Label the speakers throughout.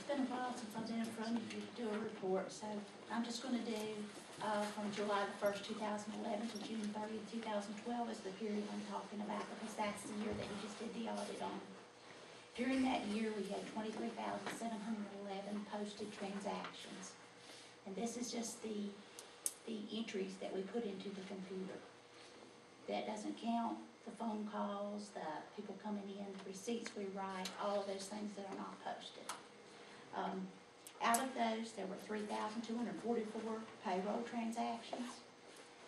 Speaker 1: It's been a while since I've been in front of you to do a report, so I'm just gonna do, from July the 1st, 2011 to June 30th, 2012 is the period I'm talking about, because that's the year that he just did the audit on. During that year, we had 23,711 posted transactions. And this is just the entries that we put into the computer. That doesn't count the phone calls, the people coming in, the receipts we write, all of those things that are not posted. Out of those, there were 3,244 payroll transactions.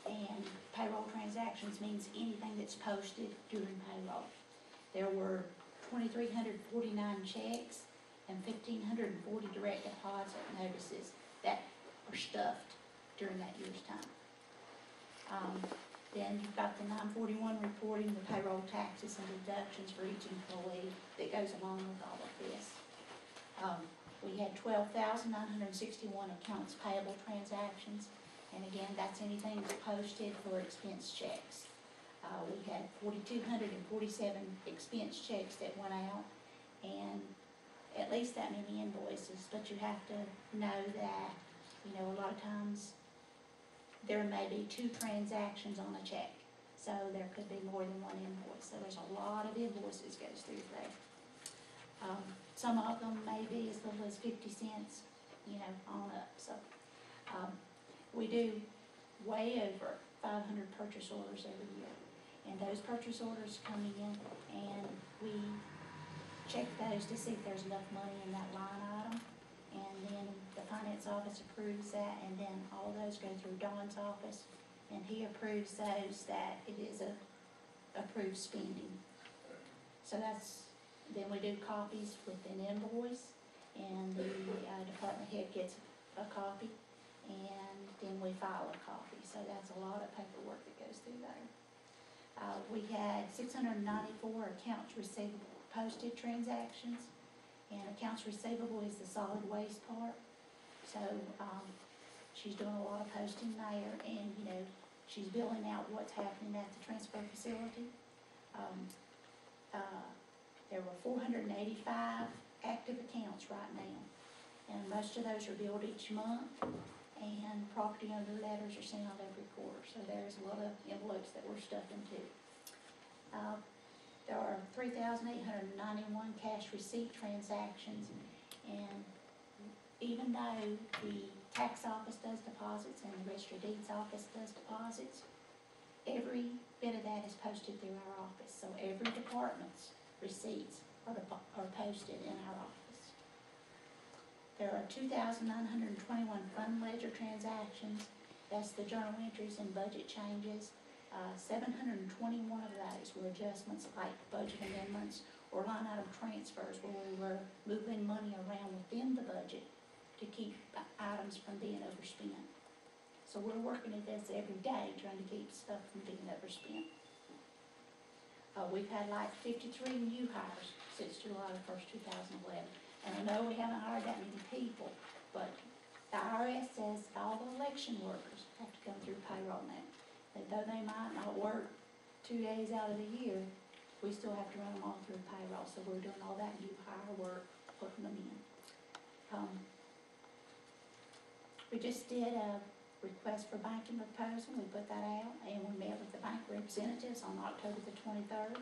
Speaker 1: And payroll transactions means anything that's posted during payroll. There were 2,349 checks and 1,540 direct deposit notices that were stuffed during that year's time. Then you've got the 941 reporting the payroll taxes and deductions for each employee that goes along with all of this. We had 12,961 accounts payable transactions, and again, that's anything that's posted for expense checks. We had 4,247 expense checks that went out, and at least that many invoices, but you have to know that, you know, a lot of times there may be 2 transactions on a check, so there could be more than one invoice, so there's a lot of invoices goes through there. Some of them may be as little as 50 cents, you know, on up. So we do way over 500 purchase orders every year. And those purchase orders come in and we check those to see if there's enough money in that line item. And then the finance office approves that, and then all those go through Don's office, and he approves those that it is a approved spending. So that's, then we do copies with an invoice, and the department head gets a copy, and then we file a copy. So that's a lot of paperwork that goes through there. We had 694 accounts receivable posted transactions, and accounts receivable is the solid waste part. So she's doing a lot of posting there, and you know, she's billing out what's happening at the transfer facility. There were 485 active accounts right now, and most of those are billed each month, and property owner letters are sent out every quarter, so there's a lot of envelopes that we're stuffing too. There are 3,891 cash receipt transactions, and even though the tax office does deposits and the registry of deeds office does deposits, every bit of that is posted through our office, so every department's receipts are posted in our office. There are 2,921 fund ledger transactions. That's the journal entries and budget changes. 721 of those were adjustments like budget amendments or line item transfers where we were moving money around within the budget to keep items from being overspent. So we're working at this every day trying to keep stuff from being overspent. We've had like 53 new hires since July 1st, 2011. And I know we haven't hired that many people, but the IRS says all the election workers have to come through payroll now. And though they might not work 2 days out of the year, we still have to run them all through payroll. So we're doing all that new hire work, putting them in. We just did a request for banking proposal. We put that out, and we met with the bank representatives on October the 23rd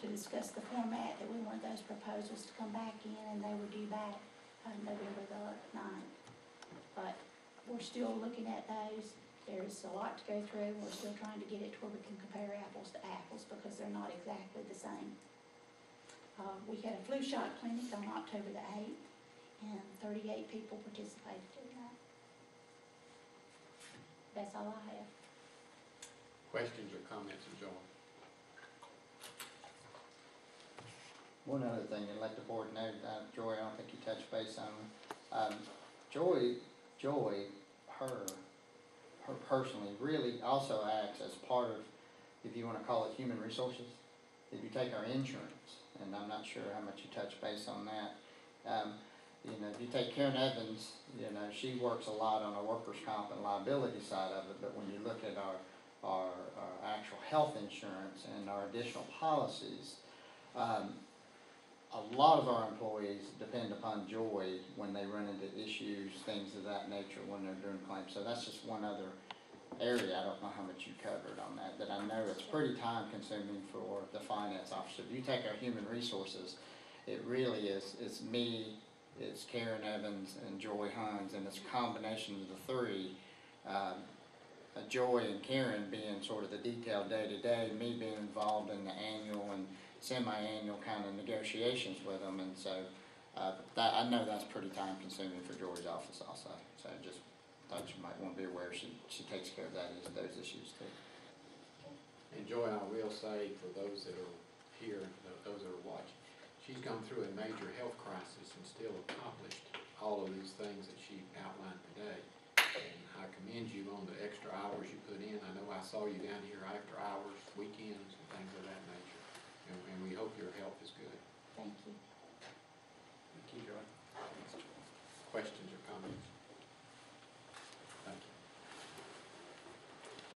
Speaker 1: to discuss the format that we want those proposals to come back in, and they were due back November the 9th. But we're still looking at those. There's a lot to go through. We're still trying to get it to where we can compare apples to apples because they're not exactly the same. We had a flu shot clinic on October the 8th, and 38 people participated in that. That's all I have.
Speaker 2: Questions or comments of Joy?
Speaker 3: One other thing, and let the board know, Joy, I don't think you touched base on. Joy, her personally really also acts as part of, if you want to call it human resources. If you take our insurance, and I'm not sure how much you touch base on that. You know, if you take Karen Evans, you know, she works a lot on our workers' comp and liability side of it, but when you look at our actual health insurance and our additional policies, a lot of our employees depend upon Joy when they run into issues, things of that nature when they're doing claims. So that's just one other area, I don't know how much you covered on that I know it's pretty time consuming for the finance officer. If you take our human resources, it really is, it's me, it's Karen Evans and Joy Hines, and it's a combination of the three. Joy and Karen being sort of the detailed day-to-day, me being involved in the annual and semi-annual kind of negotiations with them, and so that, I know that's pretty time consuming for Joy's office also, so just thought you might want to be aware she takes care of those issues too.
Speaker 2: And Joy, I will say, for those that are here, those that are watching, she's gone through a major health crisis and still accomplished all of these things that she outlined today. And I commend you on the extra hours you put in. I know I saw you down here after hours, weekends, and things of that nature. And we hope your health is good.
Speaker 1: Thank you.